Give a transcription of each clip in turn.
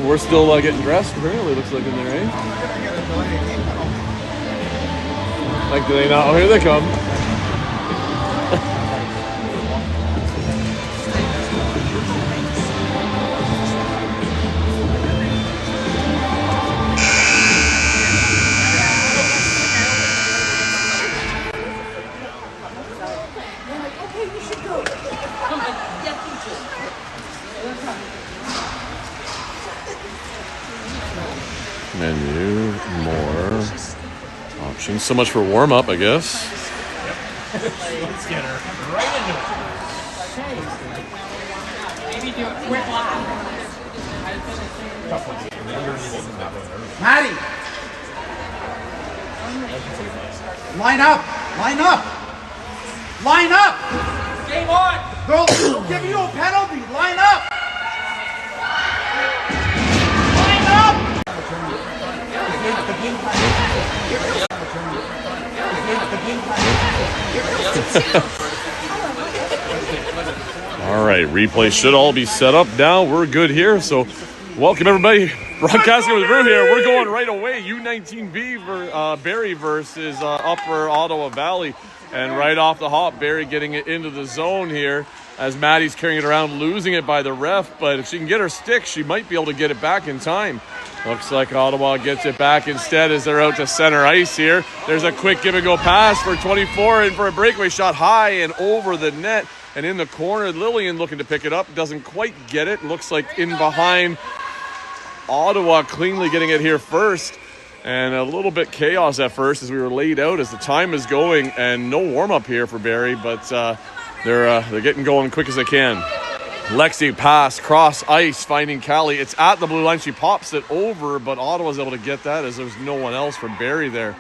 We're still getting dressed, apparently, looks like in there, eh? Like, do they not? Oh, here they come. Menu, more options. So much for warm up, I guess. Let's get her right into it. Maybe do a quick line. Maddie! Line up! Line up! Line up! Game on! They'll give you a penalty! Line up! Line up! All right, replay should all be set up now. We're good here, so welcome everybody. Broadcasting with Drew here. We're going right away. U19B Barrie versus Upper Ottawa Valley. And right off the hop, Barrie getting it into the zone here as Maddie's carrying it around, losing it by the ref. But if she can get her stick, she might be able to get it back in time. Looks like Ottawa gets it back instead as they're out to center ice here. There's a quick give-and-go pass for 24 and for a breakaway shot high and over the net. And in the corner, Lillian looking to pick it up. Doesn't quite get it. Looks like in behind Ottawa cleanly getting it here first. And a little bit chaos at first as we were laid out as the time is going. And no warm-up here for Barrie, but they're getting going quick as they can. Lexi pass, cross ice, finding Callie. It's at the blue line. She pops it over, but Ottawa's able to get that as there's no one else for Barrie there.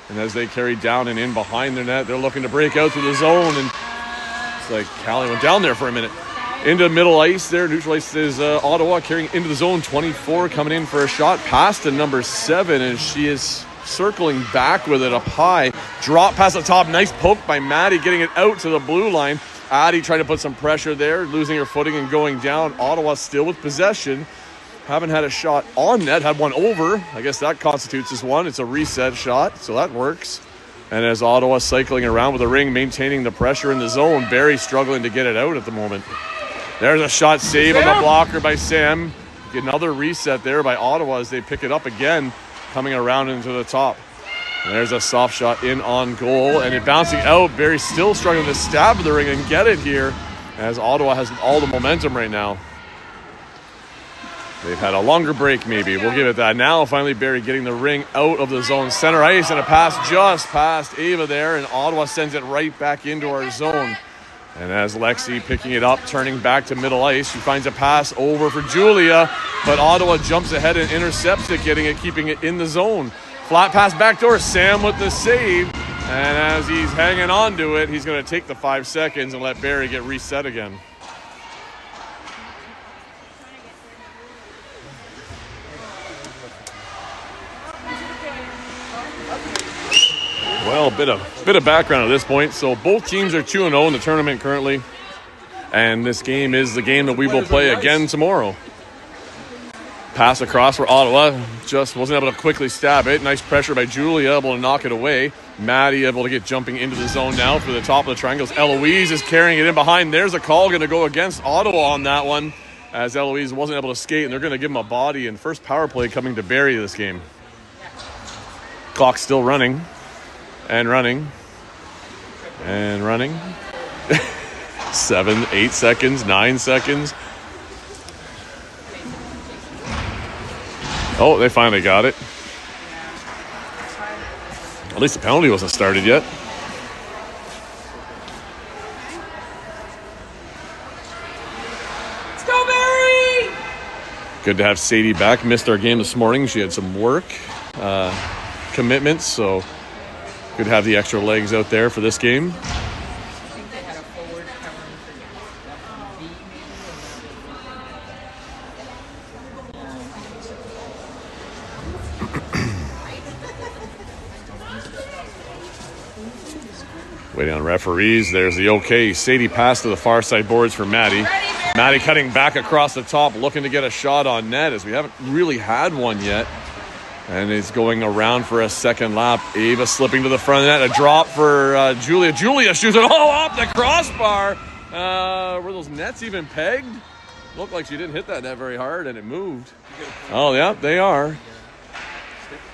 And as they carry down and in behind their net, they're looking to break out through the zone. And it's like Callie went down there for a minute. Into middle ice there. Neutral ice is Ottawa carrying into the zone. 24 coming in for a shot past to number 7, and she is circling back with it up high. Drop past the top. Nice poke by Maddie, getting it out to the blue line. Addie trying to put some pressure there, losing her footing and going down. Ottawa still with possession. Haven't had a shot on net, had one over. I guess that constitutes as one. It's a reset shot, so that works. And as Ottawa cycling around with the ring, maintaining the pressure in the zone, Barrie struggling to get it out at the moment. There's a shot save on the blocker by Sam. Another reset there by Ottawa as they pick it up again, coming around into the top. And there's a soft shot in on goal, and it bouncing out. Barrie still struggling to stab the ring and get it here as Ottawa has all the momentum right now. They've had a longer break maybe. We'll give it that. Now finally Barrie getting the ring out of the zone. Center ice and a pass just past Ava there, and Ottawa sends it right back into our zone. And as Lexi picking it up, turning back to middle ice, she finds a pass over for Julia, but Ottawa jumps ahead and intercepts it, getting it, keeping it in the zone. Flat pass backdoor, Sam with the save. And as he's hanging on to it, he's going to take the 5 seconds and let Barrie get reset again. Well, bit of background at this point. So both teams are 2-0 in the tournament currently. And this game is the game that we will play again tomorrow. Pass across for Ottawa. Just wasn't able to quickly stab it. Nice pressure by Julia, able to knock it away. Maddie able to get jumping into the zone now for the top of the triangles. Eloise is carrying it in behind. There's a call going to go against Ottawa on that one, as Eloise wasn't able to skate, and they're going to give him a body. And first power play coming to Barrie this game. Clock still running. And running. And running. 7, 8 seconds, 9 seconds. Oh, they finally got it. At least the penalty wasn't started yet. Let's go, Barrie! Good to have Sadie back. Missed our game this morning. She had some work commitments, so good to have the extra legs out there for this game. Waiting on referees. There's the okay. Sadie pass to the far side boards for Maddie. Maddie cutting back across the top, looking to get a shot on net, as we haven't really had one yet. And is going around for a second lap. Ava slipping to the front of the net. A drop for Julia. Julia shoots it off the crossbar. Were those nets even pegged? Looked like she didn't hit that net very hard and it moved. Oh, yeah, they are.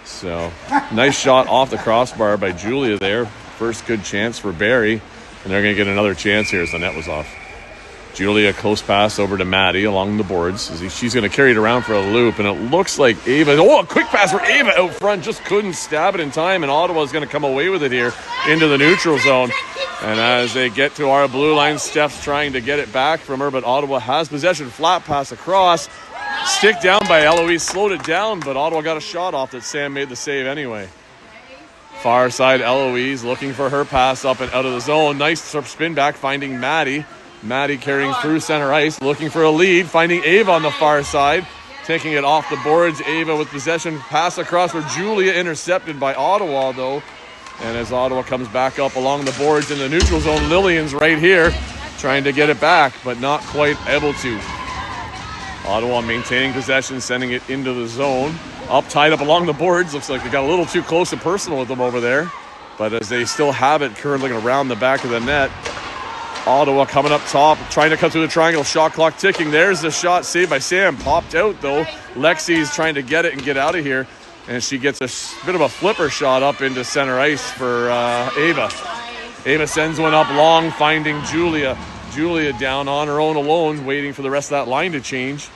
So, nice shot off the crossbar by Julia there. First good chance for Barrie. And they're going to get another chance here as the net was off. Julia, close pass over to Maddie along the boards. She's going to carry it around for a loop, and it looks like Ava... Oh, a quick pass for Ava out front. Just couldn't stab it in time, and Ottawa's going to come away with it here into the neutral zone. And as they get to our blue line, Steph's trying to get it back from her, but Ottawa has possession. Flat pass across. Stick down by Eloise. Slowed it down, but Ottawa got a shot off that Sam made the save anyway. Far side, Eloise looking for her pass up and out of the zone. Nice spin back, finding Maddie. Maddie carrying through center ice, looking for a lead, finding Ava on the far side, taking it off the boards. Ava with possession, pass across for Julia, intercepted by Ottawa though. And as Ottawa comes back up along the boards in the neutral zone, Lillian's right here trying to get it back, but not quite able to. Ottawa maintaining possession, sending it into the zone. Up, tied up along the boards. Looks like they got a little too close and personal with them over there. But as they still have it curling around the back of the net, Ottawa coming up top, trying to cut through the triangle. Shot clock ticking. There's the shot saved by Sam. Popped out, though. Lexi's trying to get it and get out of here. And she gets a bit of a flipper shot up into center ice for Ava. Ava sends one up long, finding Julia. Julia down on her own alone, waiting for the rest of that line to change.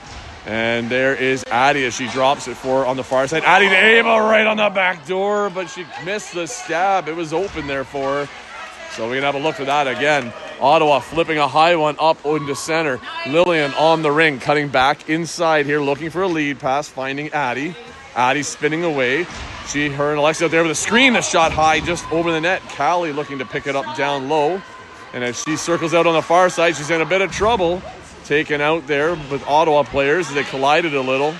And there is Addie as she drops it for on the far side. Addie to Ava right on the back door, but she missed the stab. It was open there for her. So we're going to have a look for that again. Ottawa flipping a high one up into center. Lillian on the ring, cutting back inside here, looking for a lead pass, finding Addie. Addie spinning away. Her and Alexia out there with a screen, a shot high just over the net. Callie looking to pick it up down low. And as she circles out on the far side, she's in a bit of trouble. Taken out there with Ottawa players as they collided a little.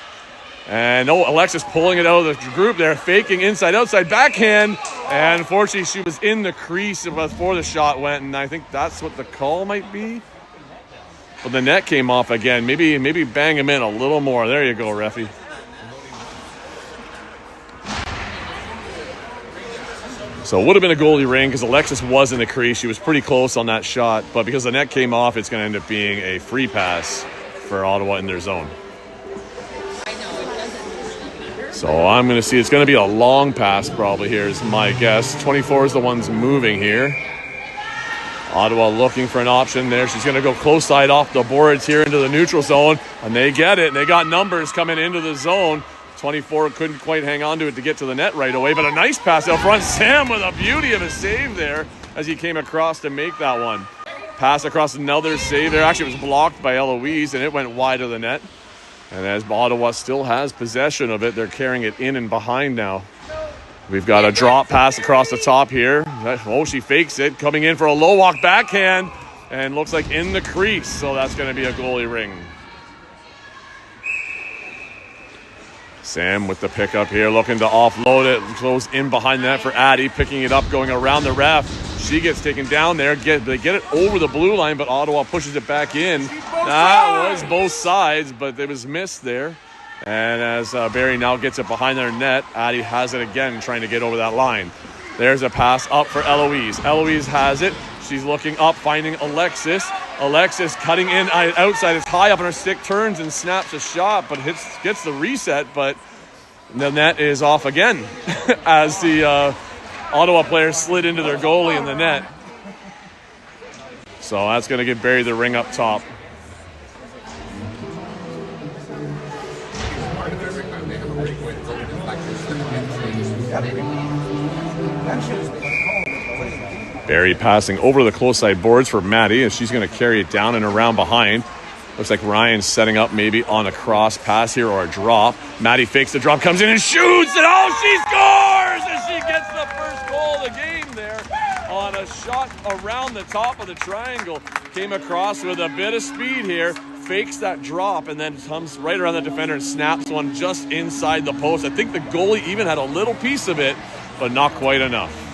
And Alexis pulling it out of the group there, faking inside, outside, backhand. And unfortunately, she was in the crease before the shot went, and I think that's what the call might be. But the net came off again. Maybe bang him in a little more. There you go, Reffy. So it would have been a goalie ring because Alexis was in the crease. She was pretty close on that shot, but because the net came off, it's going to end up being a free pass for Ottawa in their zone. So I'm going to see it's going to be a long pass probably here is my guess. 24 is the ones moving here. Ottawa looking for an option there. She's going to go close side off the boards here into the neutral zone. And they get it. And they got numbers coming into the zone. 24 couldn't quite hang on to it to get to the net right away. But a nice pass out front. Sam with a beauty of a save there as he came across to make that one. Pass across another save there. Actually, it was blocked by Eloise and it went wide of the net. And as Ottawa still has possession of it, they're carrying it in and behind now. We've got a drop pass across the top here. Oh, she fakes it. Coming in for a low walk backhand. And looks like in the crease. So that's going to be a goalie ring. Sam with the pickup here, looking to offload it. Close in behind that for Addie. Picking it up, going around the ref. She gets taken down there. They get it over the blue line, but Ottawa pushes it back in. That was both sides, but it was missed there. And as Barrie now gets it behind their net, Addie has it again, trying to get over that line. There's a pass up for Eloise. Eloise has it. She's looking up, finding Alexis. Alexis cutting in outside. It's high up on her stick, turns and snaps a shot, but gets the reset, but the net is off again as the Ottawa players slid into their goalie in the net. So that's going to give Barrie the ring up top. Barrie passing over the close side boards for Maddie, and she's going to carry it down and around behind. Looks like Ryan's setting up maybe on a cross pass here or a drop. Maddie fakes the drop, comes in and shoots, and oh, she scores! And she gets the first goal of the game there on a shot around the top of the triangle. Came across with a bit of speed here, fakes that drop, and then comes right around the defender and snaps one just inside the post. I think the goalie even had a little piece of it, but not quite enough.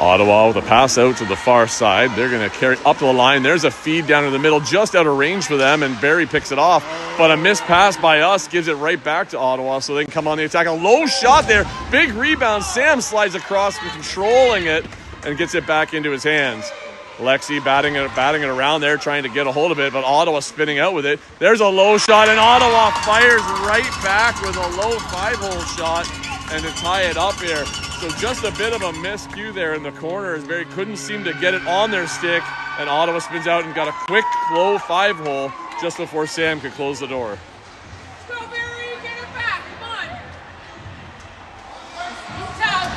Ottawa with a pass out to the far side. They're going to carry up to the line. There's a feed down in the middle, just out of range for them, and Barrie picks it off. But a missed pass by us gives it right back to Ottawa, so they can come on the attack. A low shot there. Big rebound. Sam slides across, controlling it, and gets it back into his hands. Lexi batting it around there, trying to get a hold of it, but Ottawa spinning out with it. There's a low shot, and Ottawa fires right back with a low 5-hole shot, and to tie it up here. So just a bit of a miscue there in the corner, as Barrie couldn't seem to get it on their stick, and Ottawa spins out and got a quick, low 5-hole just before Sam could close the door. Go, Barrie, get it back, come on. Tough.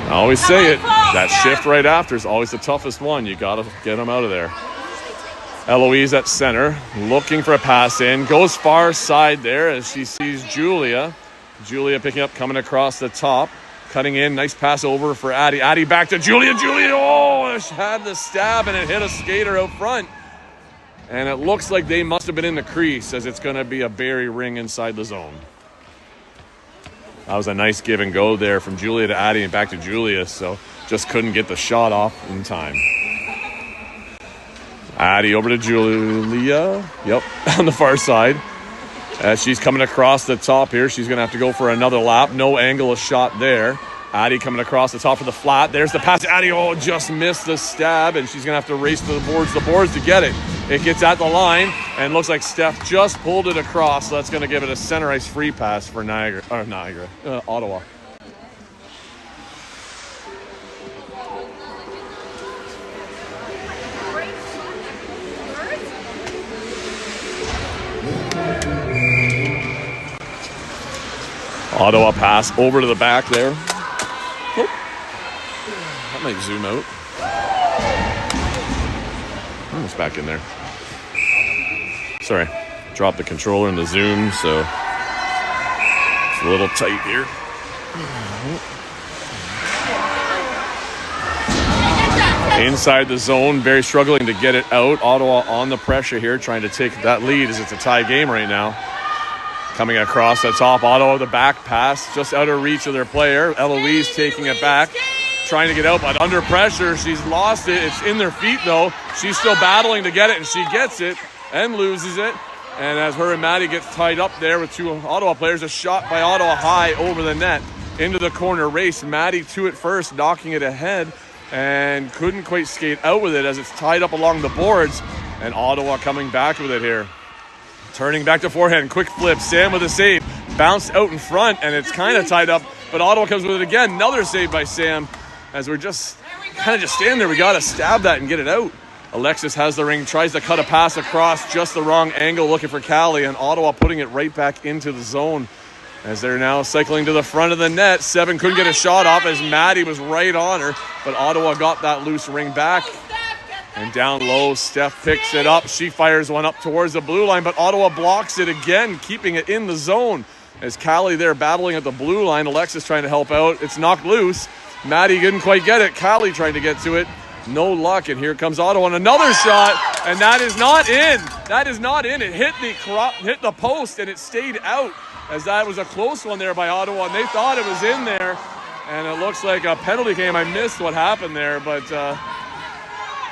I always say it, that shift right after is always the toughest one. You got to get them out of there. Eloise at center, looking for a pass in. Goes far side there as she sees Julia. Julia picking up, coming across the top. Cutting in, nice pass over for Addie. Addie back to Julia. Julia, oh, she had the stab and it hit a skater out front. And it looks like they must have been in the crease, as it's going to be a Barrie ring inside the zone. That was a nice give and go there from Julia to Addie and back to Julia, so just couldn't get the shot off in time. Addie over to Julia. Yep, on the far side. As she's coming across the top here, she's going to have to go for another lap. No angle of shot there. Addie coming across the top for the flat. There's the pass. Addie, oh, just missed the stab, and she's going to have to race to the boards to get it. It gets at the line, and looks like Steph just pulled it across, so that's going to give it a center ice free pass for Ottawa. Ottawa pass over to the back there. Oh, that might zoom out. It's back in there. Sorry, dropped the controller in the zoom, so it's a little tight here. Inside the zone, very struggling to get it out. Ottawa on the pressure here, trying to take that lead as it's a tie game right now. Coming across the top, Ottawa, the back pass, just out of reach of their player. Eloise taking it back, trying to get out, but under pressure, she's lost it. It's in their feet, though. She's still battling to get it, and she gets it and loses it. And as her and Maddie gets tied up there with two Ottawa players, a shot by Ottawa high over the net into the corner race. Maddie to it first, knocking it ahead, and couldn't quite skate out with it as it's tied up along the boards. And Ottawa coming back with it here. Turning back to forehand, quick flip, Sam with a save, bounced out in front, and it's kind of tied up, but Ottawa comes with it again. Another save by Sam, as we're just kind of just standing there. We got to stab that and get it out. Alexis has the ring, tries to cut a pass across, just the wrong angle, looking for Callie, and Ottawa putting it right back into the zone as they're now cycling to the front of the net. Seven couldn't get a shot off as Maddie was right on her, but Ottawa got that loose ring back. And down low, Steph picks it up. She fires one up towards the blue line, but Ottawa blocks it again, keeping it in the zone. As Callie there battling at the blue line, Alexis trying to help out. It's knocked loose. Maddie didn't quite get it. Callie trying to get to it. No luck, and here comes Ottawa on another shot, and that is not in. That is not in. It hit the post, and it stayed out, as that was a close one there by Ottawa, and they thought it was in there, and it looks like a penalty came. I missed what happened there, but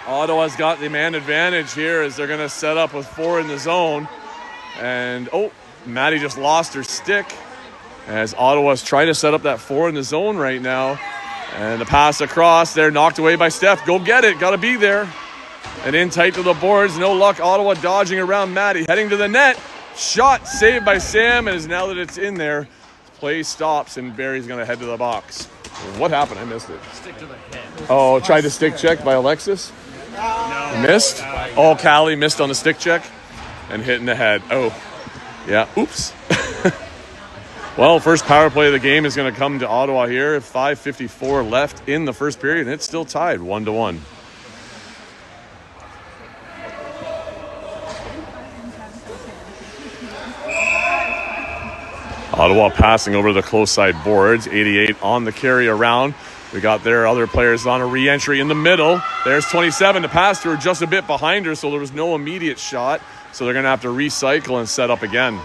Ottawa's got the man advantage here as they're going to set up with 4 in the zone. And, Maddie just lost her stick as Ottawa's trying to set up that 4 in the zone right now. And the pass across there, knocked away by Steph. Go get it. Got to be there. And in tight to the boards. No luck. Ottawa dodging around Maddie. Heading to the net. Shot saved by Sam. And now that it's in there, play stops and Barrie's going to head to the box. What happened? I missed it. Stick to the head. Oh, tried to stick check by Alexis? No. Missed? Oh, Callie missed on the stick check and hit in the head. Oh, yeah. Oops. Well, first power play of the game is going to come to Ottawa here. 5:54 left in the first period, and it's still tied 1-1. Ottawa passing over the close side boards. 88 on the carry around. We got their other players on a re-entry in the middle. There's 27 to pass through, just a bit behind her, so there was no immediate shot. So they're going to have to recycle and set up again.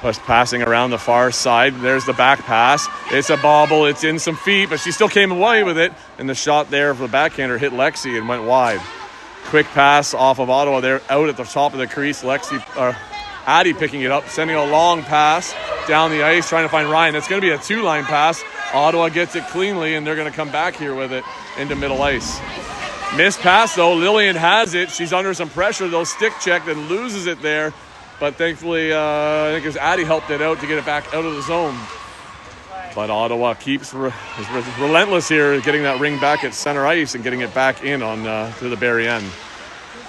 Was passing around the far side. There's the back pass. It's a bobble. It's in some feet, but she still came away with it. And the shot there for the backhander hit Lexi and went wide. Quick pass off of Ottawa there, out at the top of the crease. Addie picking it up, sending a long pass down the ice, trying to find Ryan. It's going to be a two-line pass. Ottawa gets it cleanly, and they're going to come back here with it into middle ice. Missed pass, though. Lillian has it. She's under some pressure, though. Stick checked and loses it there. But thankfully, I think it was Addie helped it out to get it back out of the zone. But Ottawa keeps is relentless here, getting that ring back at center ice and getting it back in on to the Barrie end.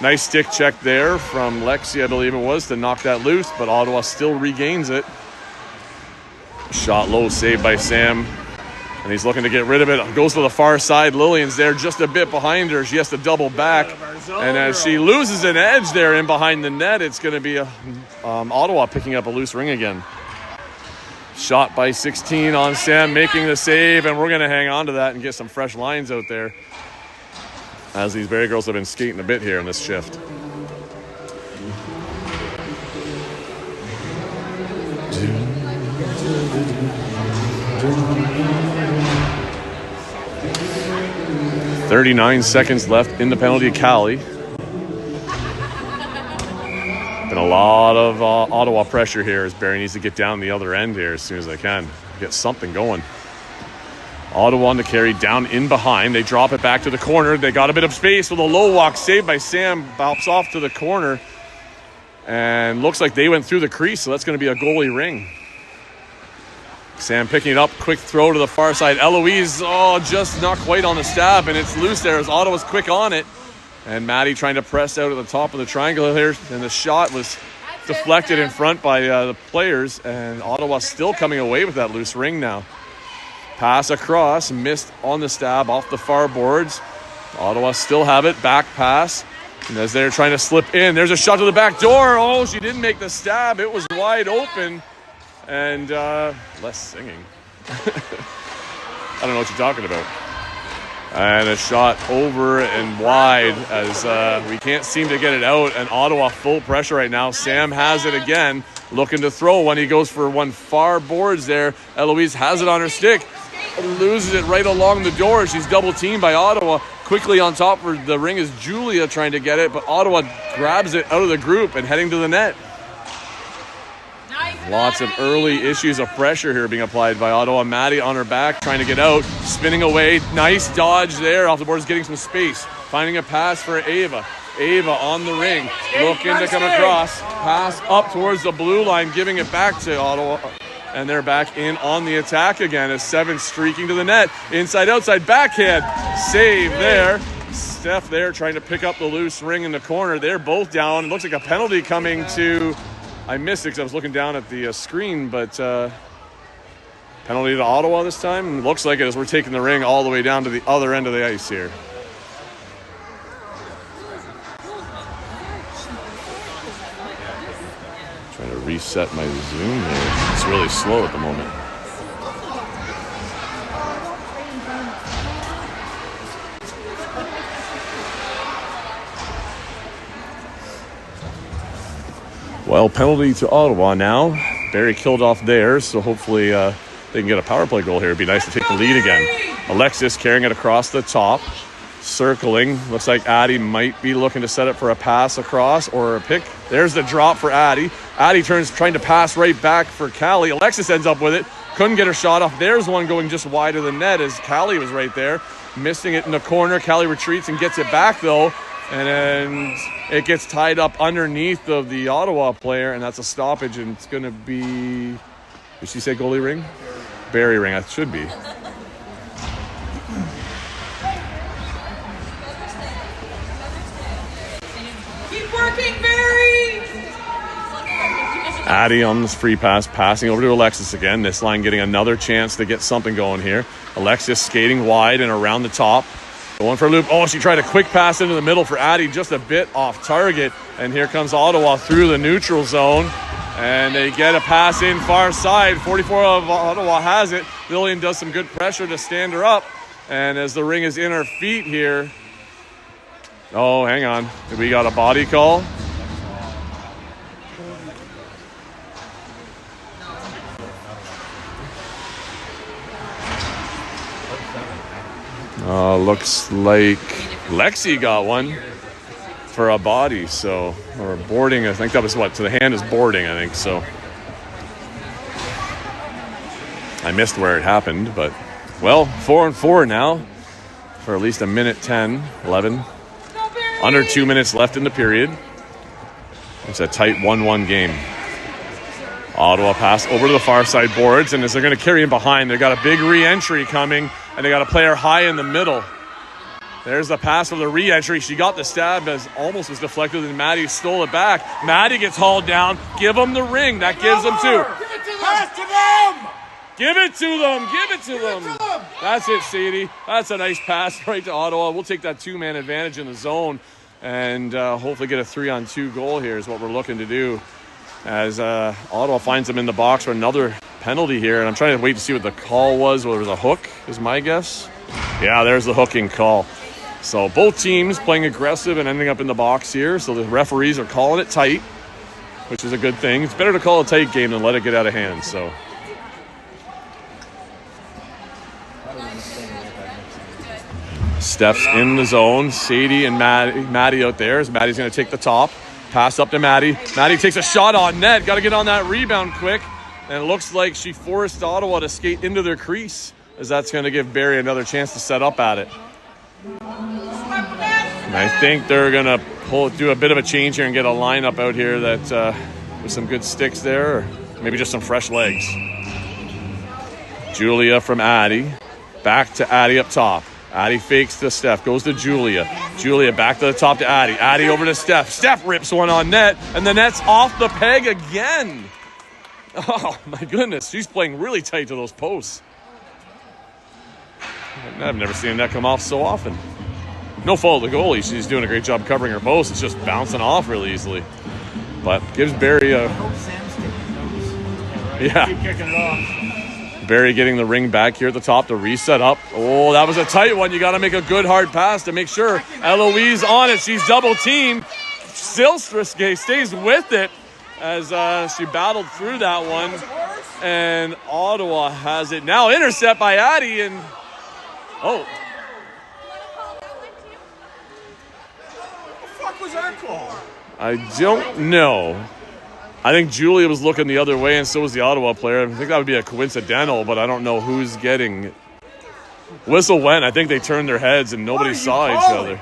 Nice stick check there from Lexi, I believe it was, to knock that loose, but Ottawa still regains it. Shot low, saved by Sam, and he's looking to get rid of it. Goes to the far side. Lillian's there just a bit behind her. She has to double back. And as she loses an edge there in behind the net, it's going to be Ottawa picking up a loose ring again. Shot by 16 on Sam, making the save, and we're going to hang on to that and get some fresh lines out there, as these Barrie girls have been skating a bit here in this shift. "39 seconds left in the penalty Cali." Been a lot of Ottawa pressure here as Barrie needs to get down the other end here as soon as they can. Get something going. Ottawa on the carry, down in behind. They drop it back to the corner. They got a bit of space with a low walk, saved by Sam. Bounce off to the corner. And looks like they went through the crease, so that's going to be a goalie ring. Sam picking it up, quick throw to the far side. Eloise, just not quite on the stab, and it's loose there as Ottawa's quick on it. And Maddie trying to press out at the top of the triangle here, and the shot was deflected in front by the players, and Ottawa still coming away with that loose ring now. Pass across, missed on the stab off the far boards. Ottawa still have it, back pass. And as they're trying to slip in, there's a shot to the back door. Oh, she didn't make the stab. It was wide open. And less singing. I don't know what you're talking about. And a shot over and wide as we can't seem to get it out. And Ottawa full pressure right now. Sam has it again, looking to throw when he goes for one far boards there. Eloise has it on her stick, loses it right along the door. She's double teamed by Ottawa. Quickly on top of the ring is Julia trying to get it, but Ottawa grabs it out of the group and heading to the net. Lots of early issues of pressure here being applied by Ottawa. Maddie on her back, trying to get out, spinning away. Nice dodge there off the boards, getting some space. Finding a pass for Ava. Ava on the ring, looking to come across. Pass up towards the blue line, giving it back to Ottawa. And they're back in on the attack again as Seven streaking to the net. Inside, outside, backhand. Save there. Steph there trying to pick up the loose ring in the corner. They're both down. It looks like a penalty coming to... I missed it because I was looking down at the screen, but penalty to Ottawa this time. Looks like it as we're taking the ring all the way down to the other end of the ice here. Trying to reset my Zoom here. It's really slow at the moment. Well, penalty to Ottawa now. Barrie killed off theirs, so hopefully they can get a power play goal here. It'd be nice to take the lead again. Alexis carrying it across the top, circling. Looks like Addie might be looking to set it for a pass across or a pick. There's the drop for Addie. Addie turns, trying to pass right back for Callie. Alexis ends up with it. Couldn't get her shot off. There's one going just wide of the net as Callie was right there. Missing it in the corner. Callie retreats and gets it back, though. And then it gets tied up underneath of the Ottawa player, and that's a stoppage, and it's going to be... Did she say goalie ring? Barrie ring, it should be. Keep working, Barrie! Addie on this free pass, passing over to Alexis again. This line getting another chance to get something going here. Alexis skating wide and around the top. Going for a loop. Oh, she tried a quick pass into the middle for Addie, just a bit off target. And here comes Ottawa through the neutral zone. And they get a pass in far side. 44 of Ottawa has it. Lillian does some good pressure to stand her up. And as the ring is in her feet here. Oh, hang on. We got a body call. Looks like Lexi got one for a body, so, or boarding. I think that was what, to the hand is boarding, I think, so. I missed where it happened, but, well, 4-4 now for at least a minute 10, 11. Under 2 minutes left in the period. It's a tight 1-1 game. Ottawa pass over to the far side boards, and as they're going to carry him behind, they've got a big re-entry coming, and they got a player high in the middle. There's the pass for the re-entry. She got the stab as almost was deflected, and Maddie stole it back. Maddie gets hauled down. Give them the ring. That gives them two. Pass to them! Give it to them. Give it to them. That's it, Sadie. That's a nice pass right to Ottawa. We'll take that two-man advantage in the zone and hopefully get a 3-on-2 goal here is what we're looking to do. As Ottawa finds them in the box for another penalty here. And I'm trying to wait to see what the call was. Whether it was a hook is my guess. Yeah, there's the hooking call. So both teams playing aggressive and ending up in the box here. So the referees are calling it tight, which is a good thing. It's better to call a tight game than let it get out of hand. So Steph's in the zone. Sadie and Maddie out there. As Maddie's going to take the top. Pass up to Maddie. Maddie takes a shot on net. Got to get on that rebound quick. And it looks like she forced Ottawa to skate into their crease, as that's going to give Barrie another chance to set up at it. And I think they're going to do a bit of a change here and get a lineup out here that with some good sticks there, or maybe just some fresh legs. Julia from Addie. Back to Addie up top. Addie fakes to Steph, goes to Julia. Julia back to the top to Addie. Addie over to Steph. Steph rips one on net, and the net's off the peg again. Oh, my goodness. She's playing really tight to those posts. I've never seen that come off so often. No fault of the goalie. She's doing a great job covering her post. It's just bouncing off really easily. But gives Barrie a... Yeah. Keep kicking it off. Barrie getting the ring back here at the top to reset up. Oh, that was a tight one. You got to make a good hard pass to make sure. Eloise on it. She's double teamed. Silstriske stays with it as she battled through that one. And Ottawa has it now. Intercept by Addie. And oh. What the fuck was that call? I don't know. I think Julia was looking the other way, and so was the Ottawa player. I think that would be a coincidental, but I don't know who's getting it. Whistle went. I think they turned their heads, and nobody saw each other.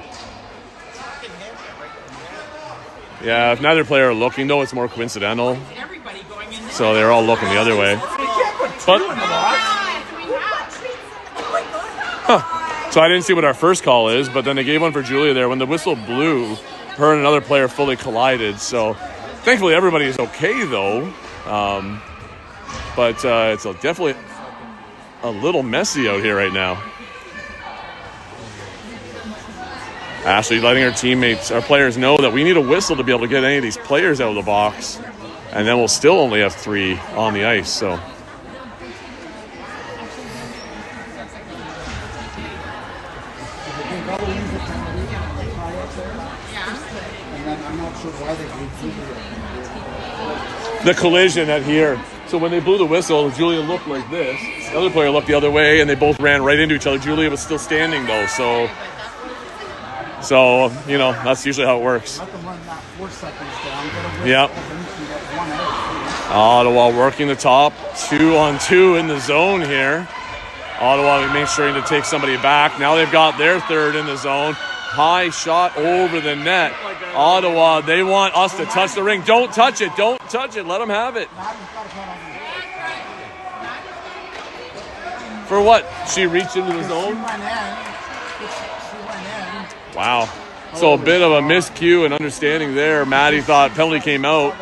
Yeah, if neither player are looking, though, it's more coincidental. So they're all looking the other way. But, so I didn't see what our first call is, but then they gave one for Julia there. When the whistle blew, her and another player fully collided, so... Thankfully, everybody is okay, though. But it's definitely a little messy out here right now. Ashley letting her teammates, our players, know that we need a whistle to be able to get any of these players out of the box. And then we'll still only have 3 on the ice, so... The collision at here. So when they blew the whistle, Julia looked like this. The other player looked the other way, and they both ran right into each other. Julia was still standing, though, so you know, that's usually how it works. Yep. Ottawa working the top. 2-on-2 in the zone here. Ottawa makes sure to take somebody back. Now they've got their third in the zone. High shot over the net. Ottawa, they want us to touch the ring. Don't touch it. Don't touch it. Let them have it. For what? She reached into the zone? Wow. So a bit of a miscue and understanding there. Maddie thought penalty came out.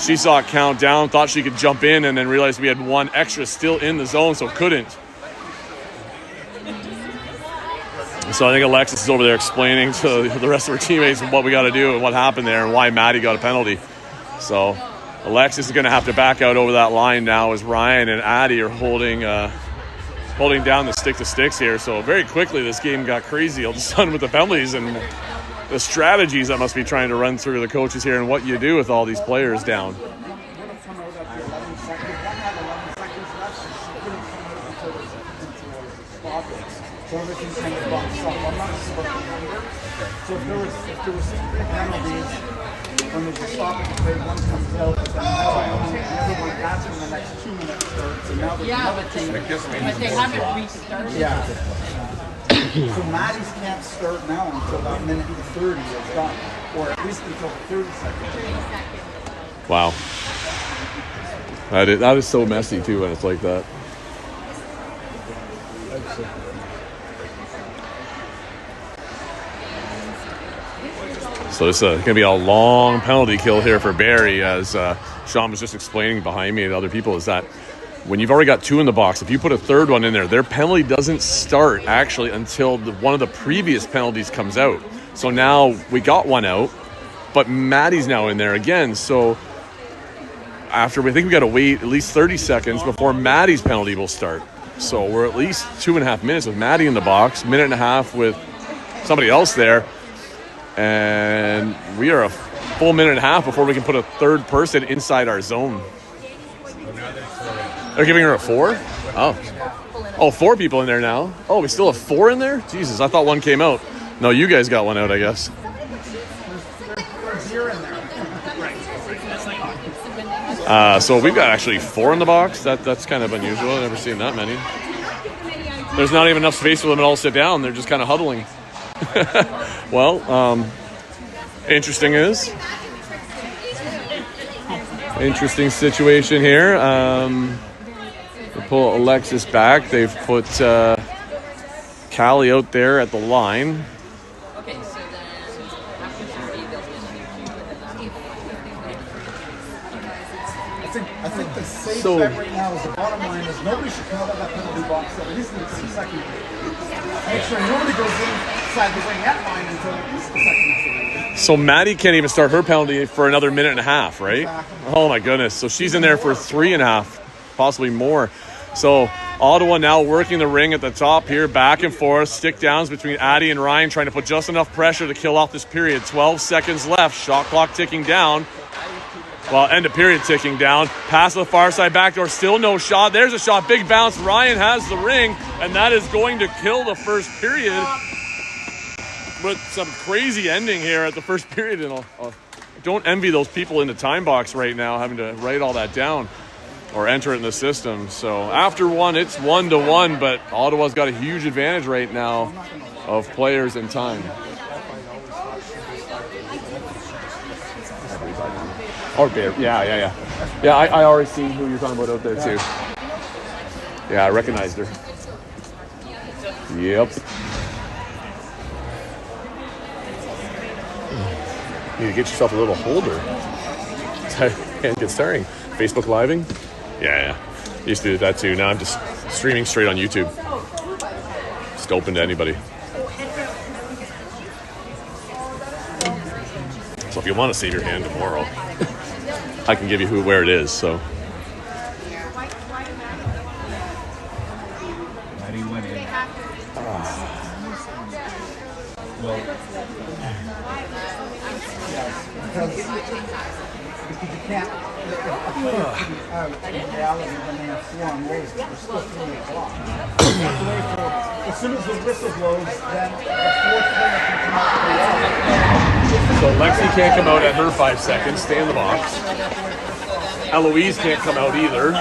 She saw it count down, thought she could jump in, and then realized we had one extra still in the zone, so couldn't. So I think Alexis is over there explaining to the rest of her teammates what we got to do and what happened there and why Maddie got a penalty. So Alexis is going to have to back out over that line now as Ryan and Addie are holding down the stick-to-sticks here. So very quickly this game got crazy all of a sudden with the penalties and the strategies that must be trying to run through the coaches here and what you do with all these players down. So everything's kind of boxed up. I'm not sure what the number. So if there was 3 penalties, when there's a stoppage play, one comes out, but then another one, that's when the next 2 minutes starts. And now there's another 2 minutes. But they haven't restarted. Yeah. So Maddie's can't start now until that minute 30 is done, or at least until the 30 seconds. Wow. That is so messy too when it's like that. So this is going to be a long penalty kill here for Barrie, as Sean was just explaining behind me to other people, is that when you've already got 2 in the box, if you put a third one in there, their penalty doesn't start actually until one of the previous penalties comes out. So now we got one out, but Maddie's now in there again. So after, we think we got to wait at least 30 seconds before Maddie's penalty will start. So we're at least 2.5 minutes with Maddie in the box, minute and a half with somebody else there. And we are a full minute and a half before we can put a third person inside our zone. They're giving her a 4? Oh, 4 people in there now. Oh, we still have 4 in there? Jesus, I thought one came out. No, you guys got one out, I guess. So we've got actually 4 in the box. That's kind of unusual. I've never seen that many. There's not even enough space for them to all sit down. They're just kind of huddling. Well, interesting situation here. They pull Alexis back. They've put Callie out there at the line. Okay, so then after 30, they'll I think the safe bet right now is the bottom line is nobody should come out of that penalty box at least in the 2-second period. Make sure nobody goes inside the wing at line until at least the second period. So Maddie can't even start her penalty for another minute and a half, right? Exactly. Oh my goodness. So she's in there for 3.5, possibly more. So Ottawa now working the ring at the top here, back and forth, stick downs between Addie and Ryan, trying to put just enough pressure to kill off this period. 12 seconds left, shot clock ticking down. Well, end of period ticking down. Pass to the far side backdoor, still no shot. There's a shot, big bounce. Ryan has the ring, and that is going to kill the first period. With some crazy ending here at the first period. And I don't envy those people in the time box right now having to write all that down or enter it in the system. So after one, it's 1-1, but Ottawa's got a huge advantage right now of players and time. Oh, yeah. Yeah, I already seen who you're talking about out there too. Yeah, I recognized her. Yep. You need to get yourself a little holder and get starting. Facebook Living? Yeah. Used to do that too. Now I'm just streaming straight on YouTube. Just open to anybody. So if you want to save your hand tomorrow, I can give you where it is. So. Because you can't, in reality, when they have 4 on lows, they're still 3 o'clock. As soon as the whistle blows, then the 4th player can come out. So Lexi can't come out at her 5 seconds, stay in the box. Eloise can't come out either.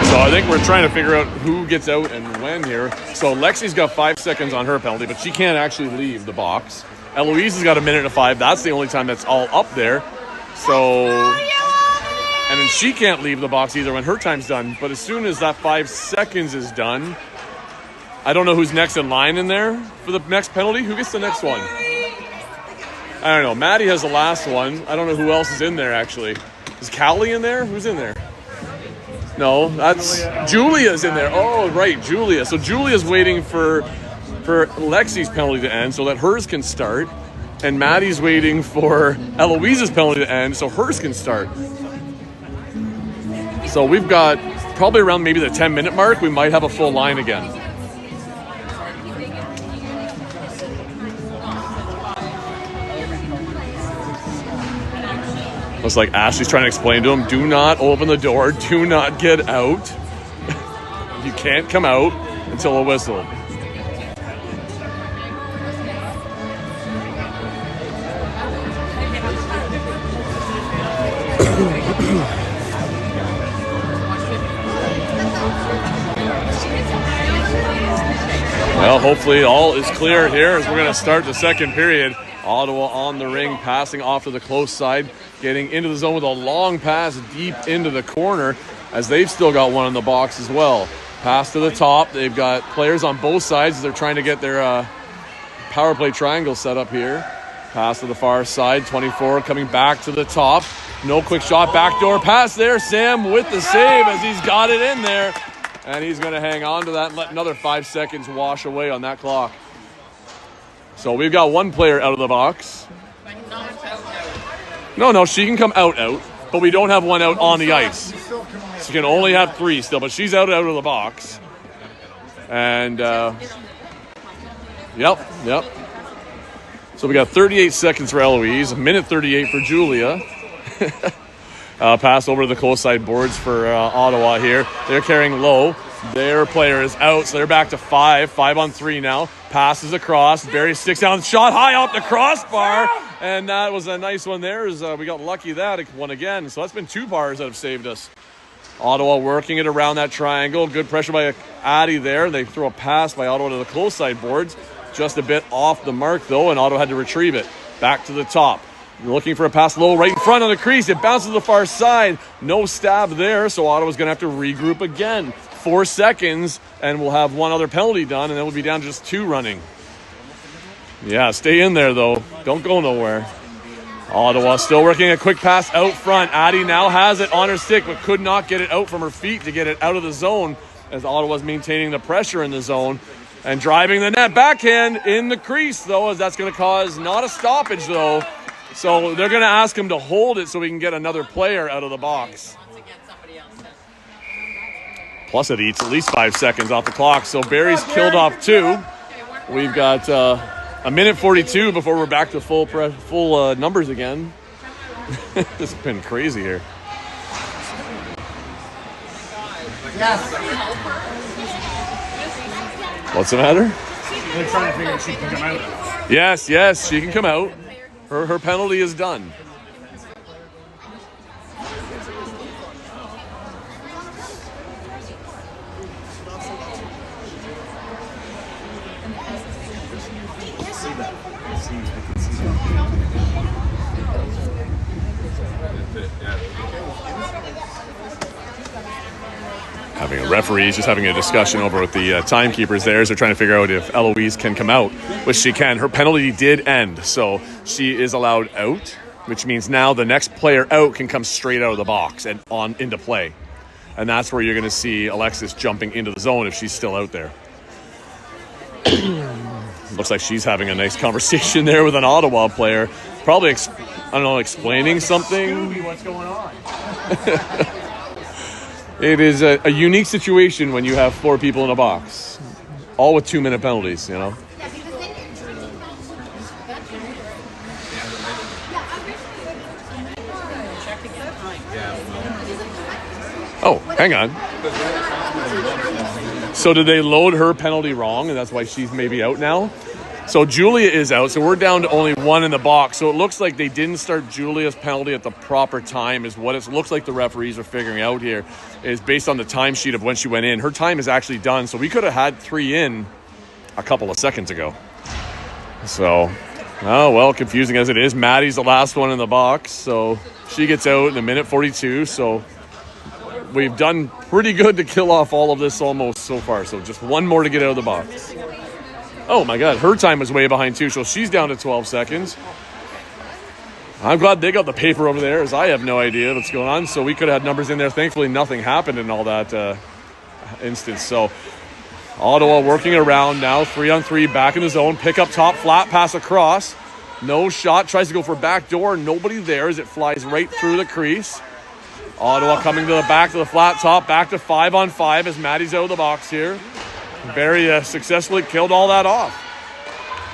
So I think we're trying to figure out who gets out and when here. So Lexi's got 5 seconds on her penalty, but she can't actually leave the box. Eloise has got 1:05. That's the only time that's all up there. So, and then she can't leave the box either when her time's done. But as soon as that 5 seconds is done, I don't know who's next in line in there for the next penalty. Who gets the next one? I don't know. Maddie has the last one. I don't know who else is in there, actually. Is Callie in there? Who's in there? No, that's Julia's in there. Oh, right, Julia. So Julia's waiting for Lexi's penalty to end so that hers can start. And Maddie's waiting for Eloise's penalty to end so hers can start. So we've got probably around maybe the 10-minute mark, we might have a full line again. Looks like Ashley's trying to explain to him, do not open the door, do not get out. You can't come out until a whistle. Well, hopefully all is clear here as we're going to start the second period. Ottawa on the ring, passing off to the close side, getting into the zone with a long pass deep into the corner as they've still got one in the box as well. Pass to the top. They've got players on both sides as they're trying to get their power play triangle set up here. Pass to the far side, 24 coming back to the top. No quick shot, backdoor pass there. Sam with the save as he's got it in there. And he's going to hang on to that and let another 5 seconds wash away on that clock. So we've got one player out of the box. No, she can come out, but we don't have one out on the ice. She can only have 3 still, but she's out of the box. And, yep. So we got 38 seconds for Eloise, a minute 38 for Julia. Pass over to the close side boards for Ottawa here. They're carrying low. Their player is out, so they're back to 5 on 3 now. Passes across. Barrie sticks down, shot high off the crossbar. And that was a nice one there. We got lucky that one again. So that's been 2 bars that have saved us. Ottawa working it around that triangle. Good pressure by Addie there. They throw a pass by Ottawa to the close side boards. Just a bit off the mark, though, and Ottawa had to retrieve it. Back to the top. Looking for a pass low right in front on the crease. It bounces to the far side. No stab there, so Ottawa's going to have to regroup again. 4 seconds, and we'll have one other penalty done, and then we'll be down to just 2 running. Yeah, stay in there, though. Don't go nowhere. Ottawa still working a quick pass out front. Addie now has it on her stick, but could not get it out from her feet to get it out of the zone as Ottawa's maintaining the pressure in the zone. And driving the net backhand in the crease, though, as that's going to cause not a stoppage, though. So they're going to ask him to hold it so we can get another player out of the box. Plus it eats at least 5 seconds off the clock. So Barrie's killed off 2. We've got a minute 42 before we're back to full numbers again. This has been crazy here. What's the matter? They're trying to figure out if she can come out. Yes, she can come out. Her penalty is done. Referees just having a discussion over with the timekeepers there as they're trying to figure out if Eloise can come out, which she can. Her penalty did end, so she is allowed out, which means now the next player out can come straight out of the box and on into play. And that's where you're going to see Alexis jumping into the zone if she's still out there. Looks like she's having a nice conversation there with an Ottawa player. Probably, explaining something. Scooby, what's going on? It is a unique situation when you have 4 people in a box, all with 2-minute penalties, you know. Oh, hang on. So did they load her penalty wrong, and that's why she's maybe out now? So Julia is out, so we're down to only 1 in the box. So it looks like they didn't start Julia's penalty at the proper time is what it looks like the referees are figuring out here, is based on the timesheet of when she went in. Her time is actually done, so we could have had 3 in a couple of seconds ago. So, oh, well, confusing as it is. Maddie's the last one in the box, so she gets out in a minute 42, so we've done pretty good to kill off all of this almost so far. So just 1 more to get out of the box. Oh, my God. Her time was way behind, too, so she's down to 12 seconds. I'm glad they got the paper over there, as I have no idea what's going on. So we could have had numbers in there. Thankfully, nothing happened in all that instance. So Ottawa working around now. 3-on-3, back in the zone. Pick up top, flat pass across. No shot. Tries to go for back door. Nobody there as it flies right through the crease. Ottawa coming to the back to the flat top. Back to 5-on-5 as Maddie's out of the box here. Barrie successfully killed all that off.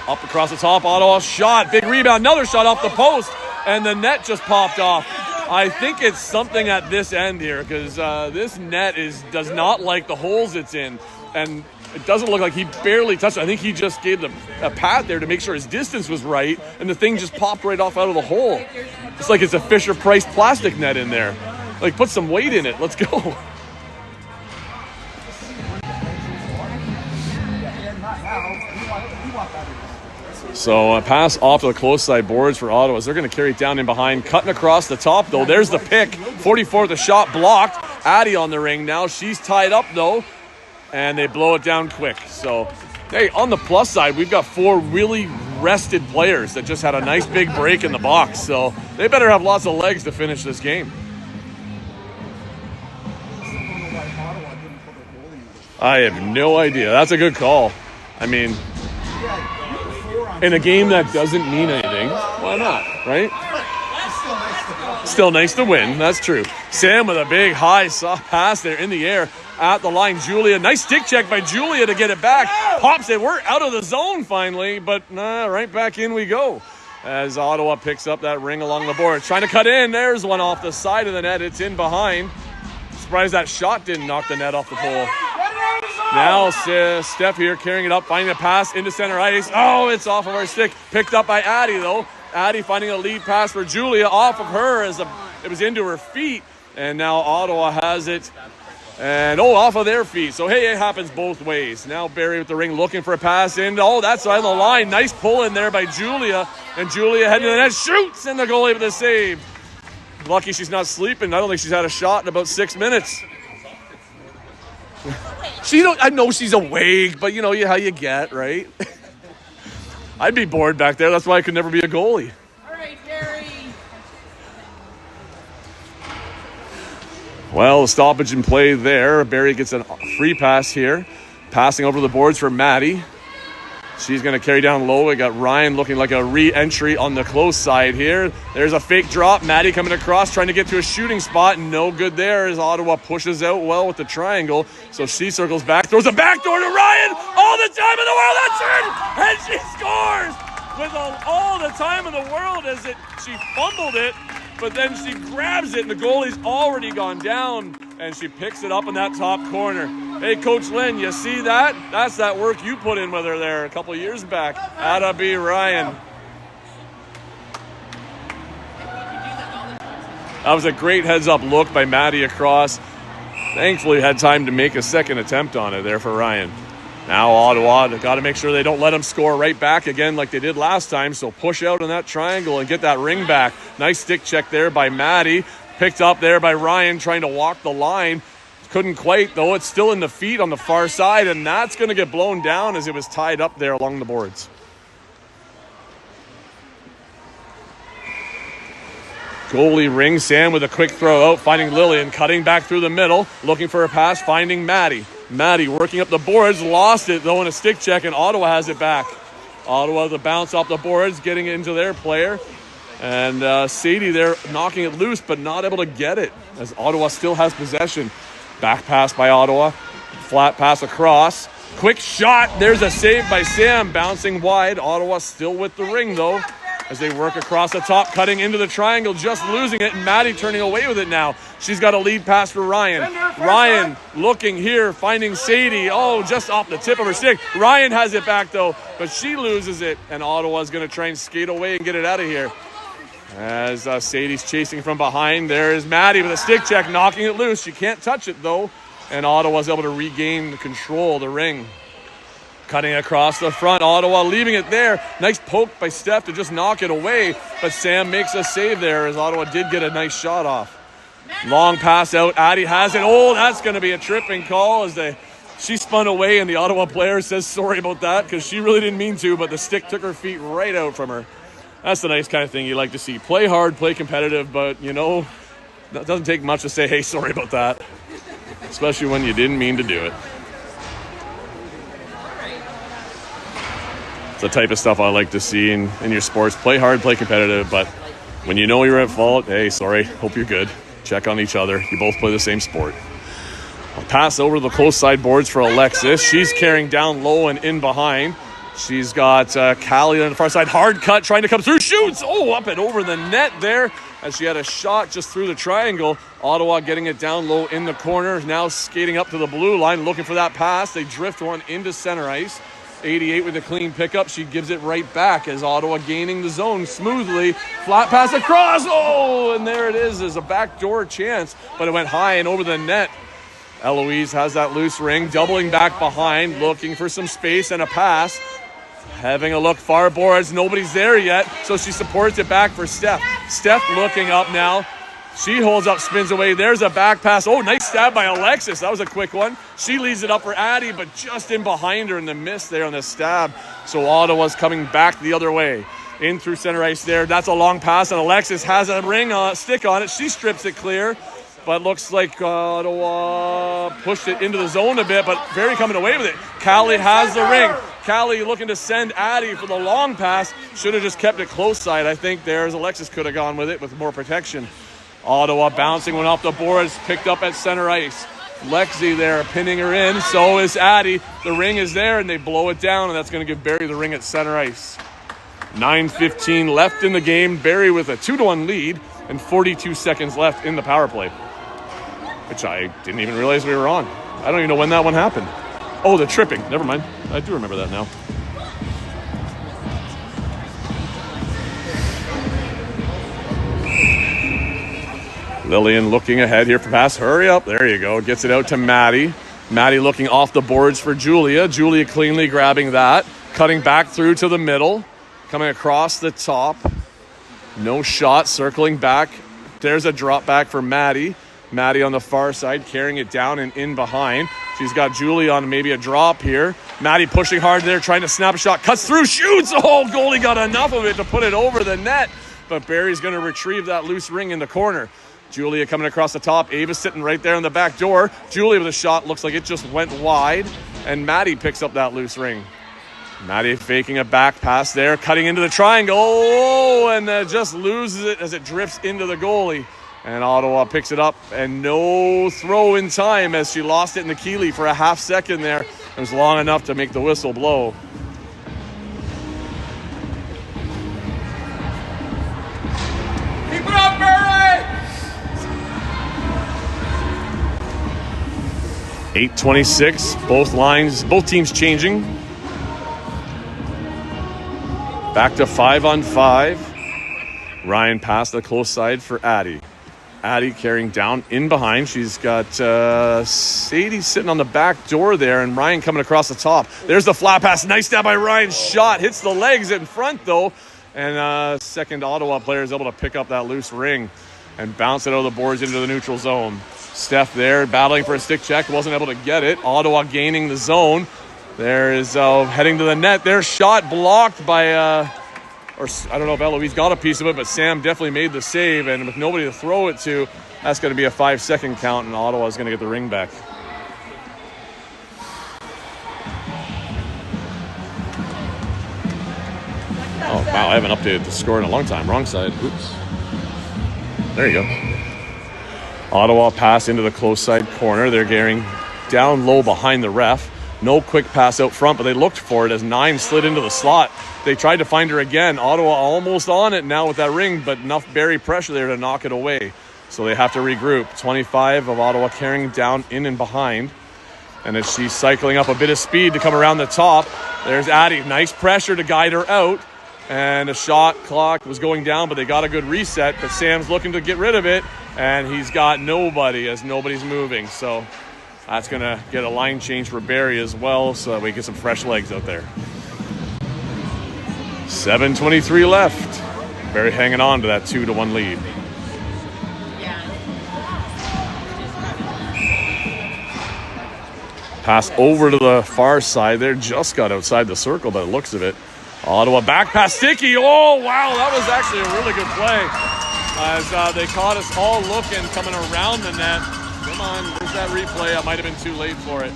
Up across the top, Ottawa shot. Big rebound. Another shot off the post. And the net just popped off. I think it's something at this end here because this net does not like the holes it's in. And it doesn't look like he barely touched it. I think he just gave a pat there to make sure his distance was right, and the thing just popped right off out of the hole. It's like it's a Fisher-Price plastic net in there. Like, put some weight in it. Let's go. So a pass off to the close side boards for Ottawa. They're going to carry it down in behind. Cutting across the top, though. There's the pick. 44, the shot blocked. Addie on the ring now. She's tied up, though. And they blow it down quick. So, hey, on the plus side, we've got 4 really rested players that just had a nice big break in the box. So they better have lots of legs to finish this game. I have no idea. That's a good call. I mean, in a game that doesn't mean anything, why not, right? Still nice to win. That's true. Sam with a big high soft pass there in the air at the line. Julia, nice stick check by Julia to get it back. Pops it. We're out of the zone finally, but right back in we go as Ottawa picks up that ring along the board. Trying to cut in. There's one off the side of the net. It's in behind. Surprised that shot didn't knock the net off the pole. Now Steph here carrying it up, finding a pass into center ice. Oh, it's off of our stick. Picked up by Addie, though. Addie finding a lead pass for Julia off of her as it was into her feet. And now Ottawa has it. And, off of their feet. So, hey, it happens both ways. Now Barrie with the ring looking for a pass in. Oh, that's on the line. Nice pull in there by Julia. And Julia heading to the net. Shoots! And the goalie with a save. Lucky she's not sleeping. I don't think she's had a shot in about 6 minutes. I know she's awake, but you know how you get, right? I'd be bored back there. That's why I could never be a goalie. All right, Barrie. Well, the stoppage in play there. Barrie gets a free pass here. Passing over the boards for Maddie. She's going to carry down low. We got Ryan looking like a re-entry on the close side here. There's a fake drop. Maddie coming across, trying to get to a shooting spot. No good there as Ottawa pushes out well with the triangle. So she circles back, throws a backdoor to Ryan. All the time in the world, that's in! And she scores with all the time in the world as she fumbled it. But then she grabs it, and the goalie's already gone down, and she picks it up in that top corner. Hey, Coach Lynn, you see that? That's that work you put in with her there a couple years back. Atta be Ryan. That was a great heads-up look by Maddie across. Thankfully, had time to make a second attempt on it there for Ryan. Now Ottawa, they've got to make sure they don't let them score right back again like they did last time. So push out on that triangle and get that ring back. Nice stick check there by Maddie. Picked up there by Ryan trying to walk the line. Couldn't quite, though. It's still in the feet on the far side, and that's going to get blown down as it was tied up there along the boards. Goalie rings Sam with a quick throw out, finding Lillian, cutting back through the middle, looking for a pass, finding Maddie. Maddie working up the boards, lost it, though, in a stick check, and Ottawa has it back. Ottawa, the bounce off the boards, getting it into their player. And Sadie there knocking it loose, but not able to get it, as Ottawa still has possession. Back pass by Ottawa. Flat pass across. Quick shot. There's a save by Sam, bouncing wide. Ottawa still with the ring, though, as they work across the top, cutting into the triangle, just losing it, and Maddie turning away with it now. She's got a lead pass for Ryan. Ryan looking here, finding Sadie. Oh, just off the tip of her stick. Ryan has it back, though, but she loses it, and Ottawa's going to try and skate away and get it out of here. As Sadie's chasing from behind, there is Maddie with a stick check, knocking it loose. She can't touch it, though, and Ottawa's able to regain control of the ring. Cutting across the front, Ottawa leaving it there. Nice poke by Steph to just knock it away, but Sam makes a save there as Ottawa did get a nice shot off. Long pass out, Addie has it. Oh, that's going to be a tripping call as she spun away, and the Ottawa player says sorry about that because she really didn't mean to, but the stick took her feet right out from her. That's the nice kind of thing you like to see. Play hard, play competitive, but, that doesn't take much to say, hey, sorry about that. Especially when you didn't mean to do it. It's the type of stuff I like to see in your sports. Play hard, play competitive, but when you know you're at fault, hey, sorry, hope you're good. Check on each other. You both play the same sport. I'll pass over the close side boards for Alexis. She's carrying down low and in behind. She's got Callie on the far side. Hard cut, trying to come through. Shoots! Oh, up and over the net there. as she had a shot just through the triangle. Ottawa getting it down low in the corner, now skating up to the blue line, looking for that pass. They drift one into center ice. 88 with a clean pickup. She gives it right back as Ottawa gaining the zone smoothly. Flat pass across. Oh, and there it is. There's a backdoor chance, but it went high and over the net. Eloise has that loose ring, doubling back behind, looking for some space and a pass. Having a look far boards, nobody's there yet, so she supports it back for Steph. Steph looking up now. She holds up, spins away. There's a back pass. Oh, nice stab by Alexis. That was a quick one. She leads it up for Addie, but just in behind her in the miss there on the stab. So Ottawa's coming back the other way. In through center ice there. That's a long pass, and Alexis has a ring stick on it. She strips it clear, but looks like Ottawa pushed it into the zone a bit, but Barrie coming away with it. Callie has the ring. Callie looking to send Addie for the long pass. Should have just kept it close side, I think. There's Alexis could have gone with it with more protection. Ottawa bouncing one off the boards, picked up at center ice. Lexi there pinning her in, so is Addie. The ring is there, and they blow it down, and that's going to give Barrie the ring at center ice. 9:15 left in the game. Barrie with a 2-1 lead and 42 seconds left in the power play, which I didn't even realize we were on. I don't even know when that one happened. Oh, the tripping. Never mind. I do remember that now. Lillian looking ahead here for pass. Hurry up. There you go. Gets it out to Maddie. Maddie looking off the boards for Julia. Julia cleanly grabbing that. Cutting back through to the middle. Coming across the top. No shot. Circling back. There's a drop back for Maddie. Maddie on the far side carrying it down and in behind. She's got Julia on maybe a drop here. Maddie pushing hard there, trying to snap a shot. Cuts through, shoots. Oh, goalie got enough of it to put it over the net. But Barrie's going to retrieve that loose ring in the corner. Julia coming across the top. Ava sitting right there on the back door. Julia with a shot. Looks like it just went wide. And Maddie picks up that loose ring. Maddie faking a back pass there. Cutting into the triangle. Oh, and just loses it as it drifts into the goalie. And Ottawa picks it up. And no throw in time as she lost it in the Keeley for a half second there. It was long enough to make the whistle blow. Keep it up, Barrie! 8:26, both teams changing. Back to 5-on-5. Ryan passed the close side for Addie. Addie carrying down in behind. She's got Sadie sitting on the back door there, and Ryan coming across the top. There's the flat pass. Nice stab by Ryan. Shot. Hits the legs in front, though. And second Ottawa player is able to pick up that loose ring and bounce it out of the boards into the neutral zone. Steph there battling for a stick check. Wasn't able to get it. Ottawa gaining the zone. There is heading to the net. Their shot blocked by, or I don't know if Eloise got a piece of it, but Sam definitely made the save. And with nobody to throw it to, that's going to be a 5-second count, and Ottawa's going to get the ring back. Oh, wow, I haven't updated the score in a long time. Wrong side. Oops. There you go. Ottawa pass into the close side corner. They're getting down low behind the ref. No quick pass out front, but they looked for it as 9 slid into the slot. They tried to find her again. Ottawa almost on it now with that ring, but enough Barrie pressure there to knock it away. So they have to regroup. 25 of Ottawa carrying down in and behind. And as she's cycling up a bit of speed to come around the top, there's Addie. Nice pressure to guide her out. And a shot clock was going down, but they got a good reset. But Sam's looking to get rid of it, and he's got nobody as nobody's moving. So that's going to get a line change for Barrie as well, so that we get some fresh legs out there. 7:23 left. Barrie hanging on to that 2-1 lead. Pass over to the far side there. Just got outside the circle by the looks of it. Ottawa back pass, sticky. Oh, wow, that was actually a really good play. As they caught us all looking, coming around the net. Come on, there's that replay. I might have been too late for it.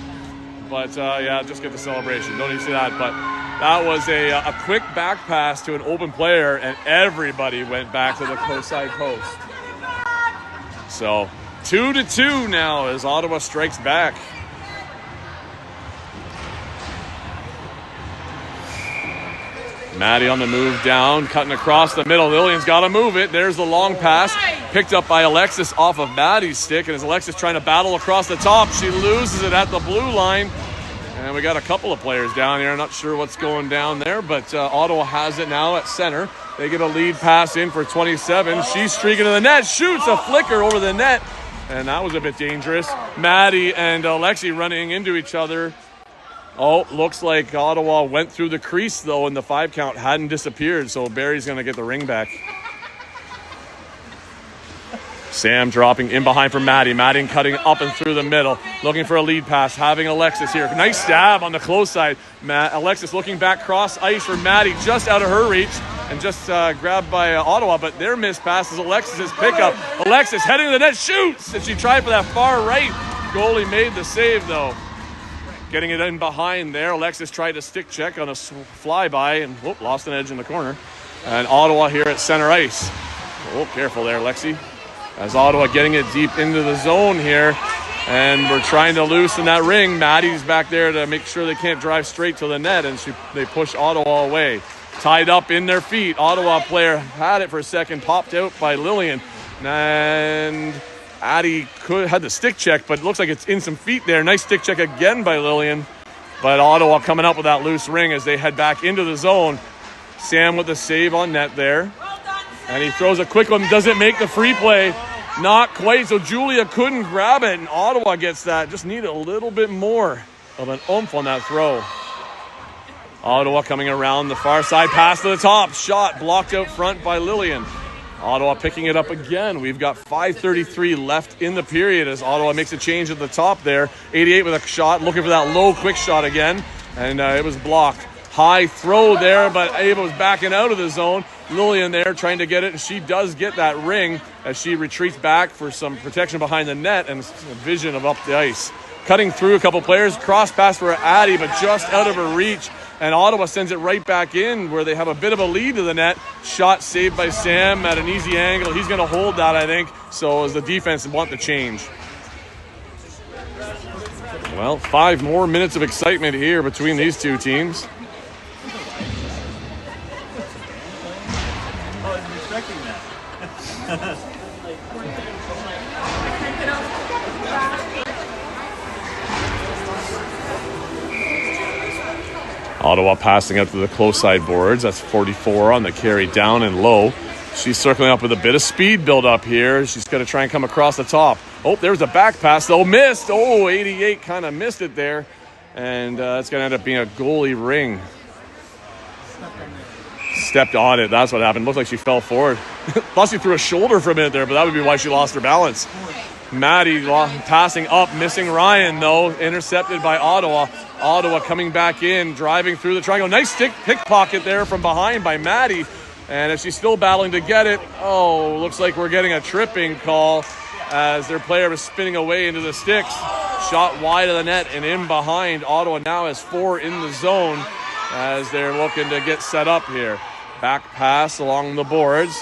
But, yeah, just get the celebration. Don't even see that. But that was a quick back pass to an open player, and everybody went back to the close side post. So 2-2 now as Ottawa strikes back. Maddie on the move down, cutting across the middle. Lillian's got to move it. There's the long pass, picked up by Alexis off of Maddie's stick. And as Alexis trying to battle across the top, she loses it at the blue line. And we got a couple of players down here. I'm not sure what's going down there, but Ottawa has it now at center. They get a lead pass in for 27. She's streaking to the net, shoots a flicker over the net. And that was a bit dangerous. Maddie and Alexi running into each other. Oh, looks like Ottawa went through the crease, though, and the 5 count hadn't disappeared, so Barrie's going to get the ring back. Sam dropping in behind for Maddie. Maddie cutting up and through the middle, looking for a lead pass, having Alexis here. Nice stab on the close side. Alexis looking back cross ice for Maddie, just out of her reach, and just grabbed by Ottawa, but their missed pass is Alexis's pickup. Alexis heading to the net, shoots, and she tried for that far right. Goalie made the save, though. Getting it in behind there. Alexis tried to stick check on a flyby and lost an edge in the corner. And Ottawa here at center ice. Oh, careful there, Lexi. As Ottawa getting it deep into the zone here. And we're trying to loosen that ring. Maddie's back there to make sure they can't drive straight to the net. And they push Ottawa away. Tied up in their feet. Ottawa player had it for a second. Popped out by Lillian. And Addie had the stick check, but it looks like it's in some feet there. Nice stick check again by Lillian. But Ottawa coming up with that loose ring as they head back into the zone. Sam with the save on net there. And he throws a quick one. Doesn't make the free play. Not quite. So Julia couldn't grab it. And Ottawa gets that. Just need a little bit more of an oomph on that throw. Ottawa coming around the far side. Pass to the top. Shot blocked out front by Lillian. Ottawa picking it up again. We've got 5:33 left in the period as Ottawa makes a change at the top there. 88 with a shot, looking for that low quick shot again. And it was blocked. High throw there, but Ava was backing out of the zone. Lillian there trying to get it, and she does get that ring as she retreats back for some protection behind the net and a vision of up the ice. Cutting through a couple players, cross pass for Addie, but just out of her reach. And Ottawa sends it right back in where they have a bit of a lead to the net. Shot saved by Sam at an easy angle. He's going to hold that, I think, so as the defense want the change. Well, 5 more minutes of excitement here between these two teams. I wasn't expecting that. Ottawa passing out to the close side boards. That's 44 on the carry down and low. She's circling up with a bit of speed build up here. She's going to try and come across the top. Oh, there's a back pass though. Missed. Oh, 88 kind of missed it there. And it's going to end up being a goalie ring. Stepped on it. That's what happened. Looked like she fell forward. Thought she threw a shoulder for a minute there, but that would be why she lost her balance. Maddie passing up, missing Ryan though. Intercepted by Ottawa. Ottawa coming back in, driving through the triangle. Nice stick pickpocket there from behind by Maddie. And if she's still battling to get it, oh, looks like we're getting a tripping call as their player was spinning away into the sticks. Shot wide of the net and in behind. Ottawa now has 4 in the zone as they're looking to get set up here. Back pass along the boards.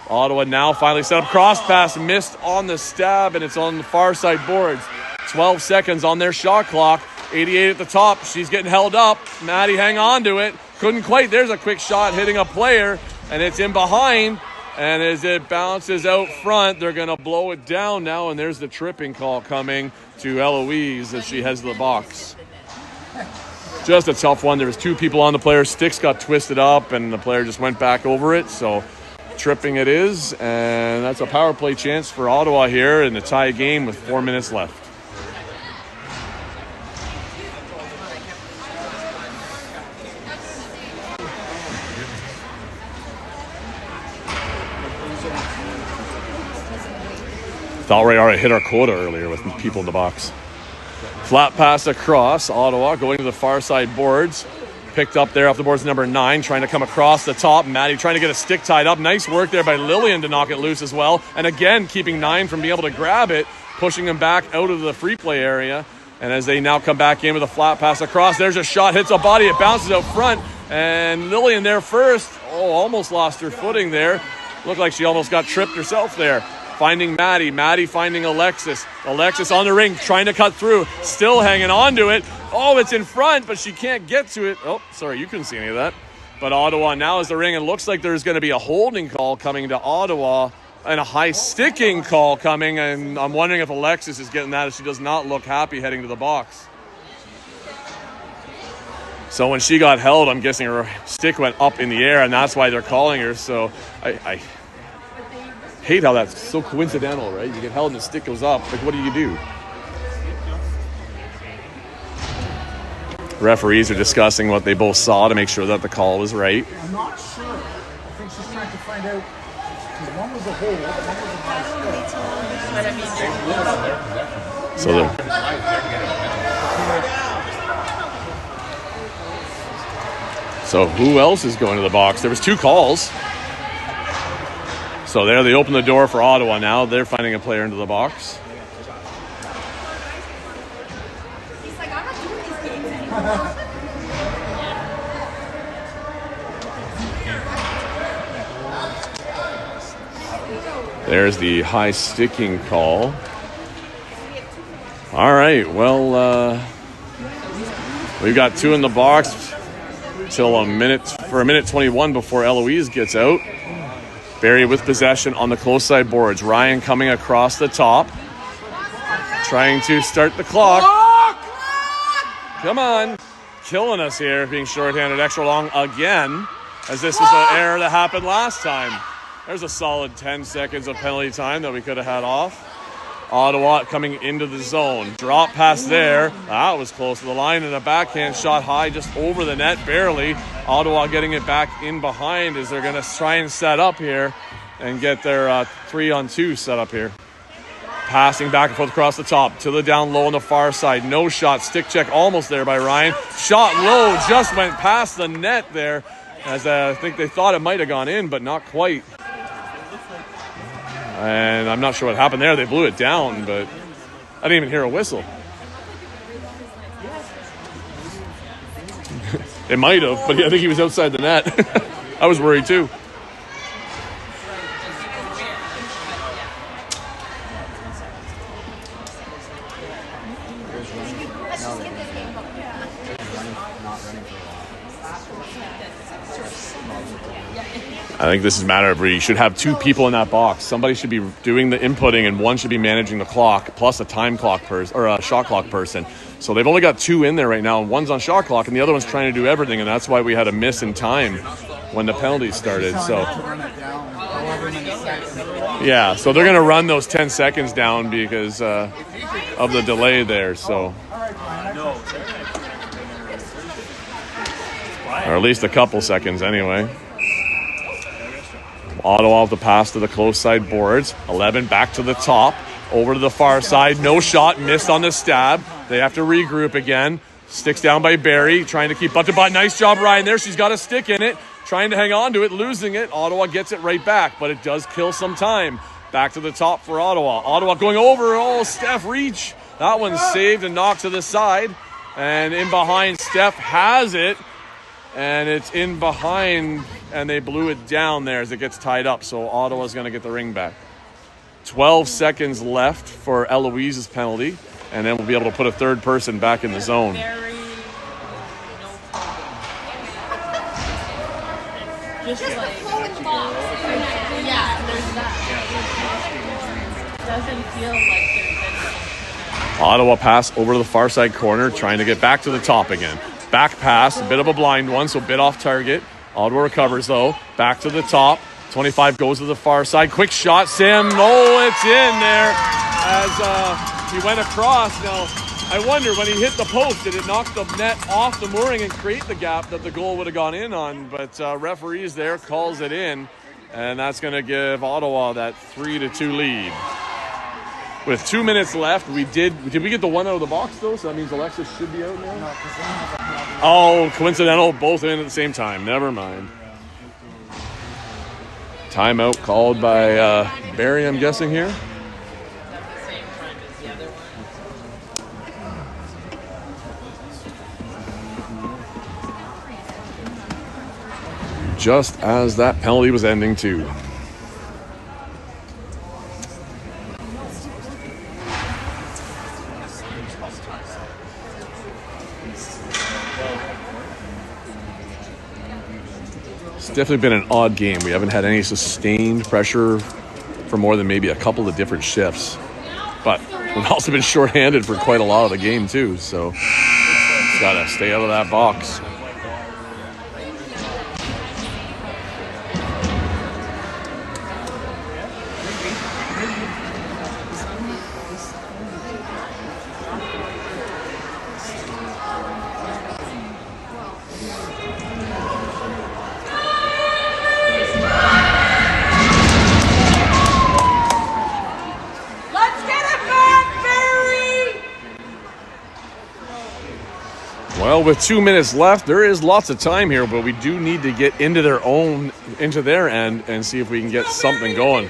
Ottawa now finally set up. Cross pass missed on the stab, and it's on the far side boards. 12 seconds on their shot clock. 88 at the top. She's getting held up. Maddie hang on to it. Couldn't quite. There's a quick shot hitting a player, and it's in behind. And as it bounces out front, they're going to blow it down now, and there's the tripping call coming to Eloise as she heads to the box. Just a tough one. There was 2 people on the player. Sticks got twisted up, and the player just went back over it. So tripping it is, and that's a power play chance for Ottawa here in the tie game with 4 minutes left. Thought we already hit our quota earlier with people in the box. Flat pass across. Ottawa going to the far side boards. Picked up there off the boards, number 9, trying to come across the top. Maddie trying to get a stick tied up. Nice work there by Lillian to knock it loose as well. And again, keeping 9 from being able to grab it, pushing them back out of the free play area. And as they now come back in with a flat pass across, there's a shot, hits a body, it bounces out front. And Lillian there first. Oh, almost lost her footing there. Looked like she almost got tripped herself there. Finding Maddie. Maddie finding Alexis. Alexis on the ring, trying to cut through. Still hanging on to it. Oh, it's in front, but she can't get to it. Oh, sorry, you couldn't see any of that. But Ottawa now is the ring, and looks like there's going to be a holding call coming to Ottawa and a high sticking call coming, and I'm wondering if Alexis is getting that, as she does not look happy heading to the box. So when she got held, I'm guessing her stick went up in the air, and that's why they're calling her. So I hate how that's so coincidental, right? You get held and the stick goes up. Like, what do? Referees are discussing what they both saw to make sure that the call was right. I'm not sure. I think she's trying to find out, because one was a hold, one was a high stick. So So who else is going to the box? There was 2 calls. So there they open the door for Ottawa now. They're finding a player into the box. There's the high sticking call. All right, well, we've got 2 in the box till a minute 21 before Eloise gets out. Barrie with possession on the close side boards. Ryan coming across the top, trying to start the clock. Come on. Killing us here, being shorthanded extra long again, as this was an error that happened last time. There's a solid 10 seconds of penalty time that we could have had off. Ottawa coming into the zone. Drop pass there. That was close to the line, and a backhand shot high just over the net, barely. Ottawa getting it back in behind as they're going to try and set up here and get their 3-on-2 set up here. Passing back and forth across the top to the down low on the far side. No shot. Stick check almost there by Ryan. Shot low. Just went past the net there, as I think they thought it might have gone in, but not quite. And I'm not sure what happened there. They blew it down, but I didn't even hear a whistle. It might have, but I think he was outside the net. I was worried too. I think this is a matter of where you should have 2 people in that box. Somebody should be doing the inputting, and one should be managing the clock, plus a time clock person or a shot clock person. So they've only got 2 in there right now, and one's on shot clock, and the other one's trying to do everything, and that's why we had a miss in time when the penalties started. So yeah, so they're going to run those 10 seconds down because of the delay there. So, or at least a couple seconds anyway. Ottawa with the pass to the close side boards. 11 back to the top. Over to the far side. No shot. Missed on the stab. They have to regroup again. Sticks down by Barrie. Trying to keep butt to butt. Nice job, Ryan, there. She's got a stick in it. Trying to hang on to it. Losing it. Ottawa gets it right back. But it does kill some time. Back to the top for Ottawa. Ottawa going over. Oh, Steph reach. That one's saved and knocked to the side. And in behind, Steph has it. And it's in behind, and they blew it down there as it gets tied up. So Ottawa's going to get the ring back. 12 seconds left for Eloise's penalty, and then we'll be able to put a third person back in the zone. Just like yeah, there's that. Doesn't feel like there's anything. Ottawa pass over to the far side corner, trying to get back to the top again. Back pass, a bit of a blind one, so a bit off target. Ottawa recovers, though. Back to the top. 25 goes to the far side. Quick shot, Sam. Oh, it's in there as he went across. Now, I wonder, when he hit the post, did it knock the net off the mooring and create the gap that the goal would have gone in on? But referees there calls it in, and that's going to give Ottawa that 3-2 lead. With 2 minutes left, did we get the one out of the box, though? So that means Alexis should be out now? Oh, coincidental. Both in at the same time. Never mind. Timeout called by Barrie, I'm guessing here. Just as that penalty was ending, too. definitely been an odd game. We haven't had any sustained pressure for more than maybe a couple of different shifts. But we've also been shorthanded for quite a lot of the game too. So just got to stay out of that box. Well, with 2 minutes left, there is lots of time here, but we do need to get into their end and see if we can get something going.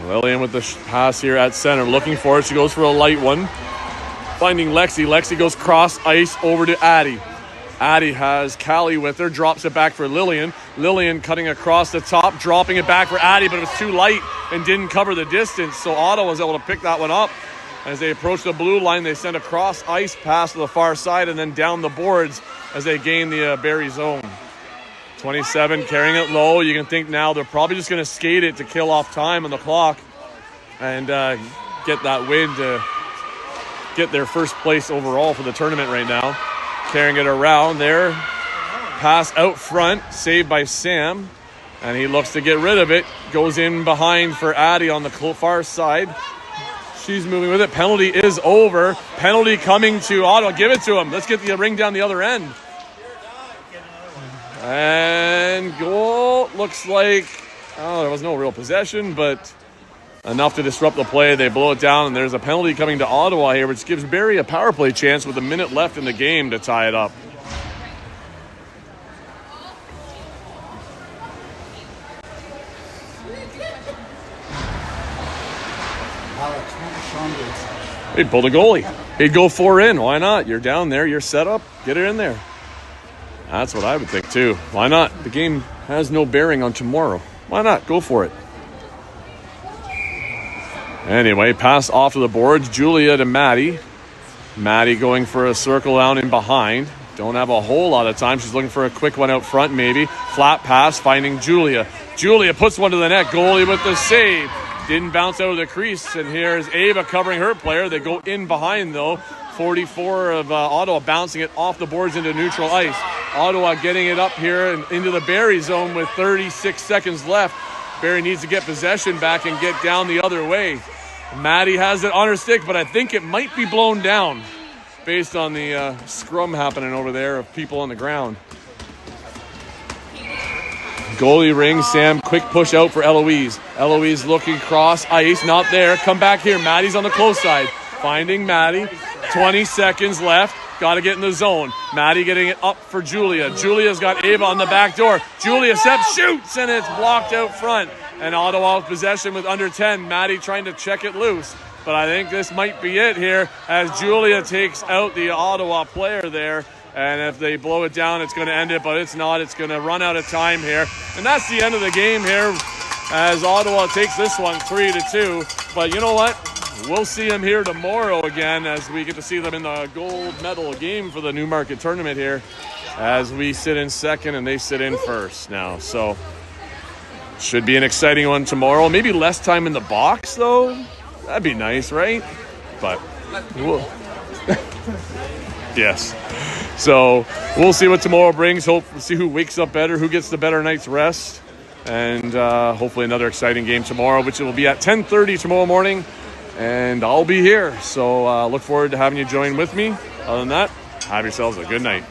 Lillian with the pass here at center, looking for it. She goes for a light one. Finding Lexi. Lexi goes cross ice over to Addie. Addie has Callie with her, drops it back for Lillian. Lillian cutting across the top, dropping it back for Addie, but it was too light and didn't cover the distance, so Ottawa was able to pick that one up. As they approach the blue line, they send a cross ice pass to the far side and then down the boards as they gain the Barrie zone. 27 carrying it low. You can think now they're probably just going to skate it to kill off time on the clock and get that win to get their first place overall for the tournament right now. Carrying it around there. Pass out front, saved by Sam. And he looks to get rid of it. Goes in behind for Addie on the far side. She's moving with it. Penalty is over. Penalty coming to Ottawa. Give it to him. Let's get the ring down the other end. And goal. Looks like, there was no real possession, but enough to disrupt the play. They blow it down, and there's a penalty coming to Ottawa here, which gives Barrie a power play chance with a minute left in the game to tie it up. He'd pull the goalie. He'd go 4 in. Why not? You're down there. You're set up. Get it in there. That's what I would think too. Why not? The game has no bearing on tomorrow. Why not? Go for it. Anyway, pass off to the boards. Julia to Maddie. Maddie going for a circle down in behind. Don't have a whole lot of time. She's looking for a quick one out front maybe. Flat pass finding Julia. Julia puts one to the net. Goalie with the save. Didn't bounce out of the crease, and here's Ava covering her player. They go in behind, though. 44 of Ottawa bouncing it off the boards into neutral ice. Ottawa getting it up here and into the Barrie zone with 36 seconds left. Barrie needs to get possession back and get down the other way. Maddie has it on her stick, but I think it might be blown down based on the scrum happening over there of people on the ground. Goalie ring, Sam, quick push out for Eloise. Eloise looking cross ice, not there. Come back here, Maddie's on the close side. Finding Maddie, 20 seconds left. Got to get in the zone. Maddie getting it up for Julia. Julia's got Ava on the back door. Julia steps, shoots, and it's blocked out front. And Ottawa with possession with under 10. Maddie trying to check it loose. But I think this might be it here as Julia takes out the Ottawa player there. And if they blow it down, it's going to end it, but it's not. It's going to run out of time here. And that's the end of the game here as Ottawa takes this one 3-2. But you know what? We'll see them here tomorrow again as we get to see them in the gold medal game for the Newmarket tournament here as we sit in second and they sit in first now. So should be an exciting one tomorrow. Maybe less time in the box, though. That'd be nice, right? But we'll yes. So we'll see what tomorrow brings. We'll see who wakes up better, who gets the better night's rest. And hopefully another exciting game tomorrow, which will be at 10:30 tomorrow morning. And I'll be here. So look forward to having you join with me. Other than that, have yourselves a good night.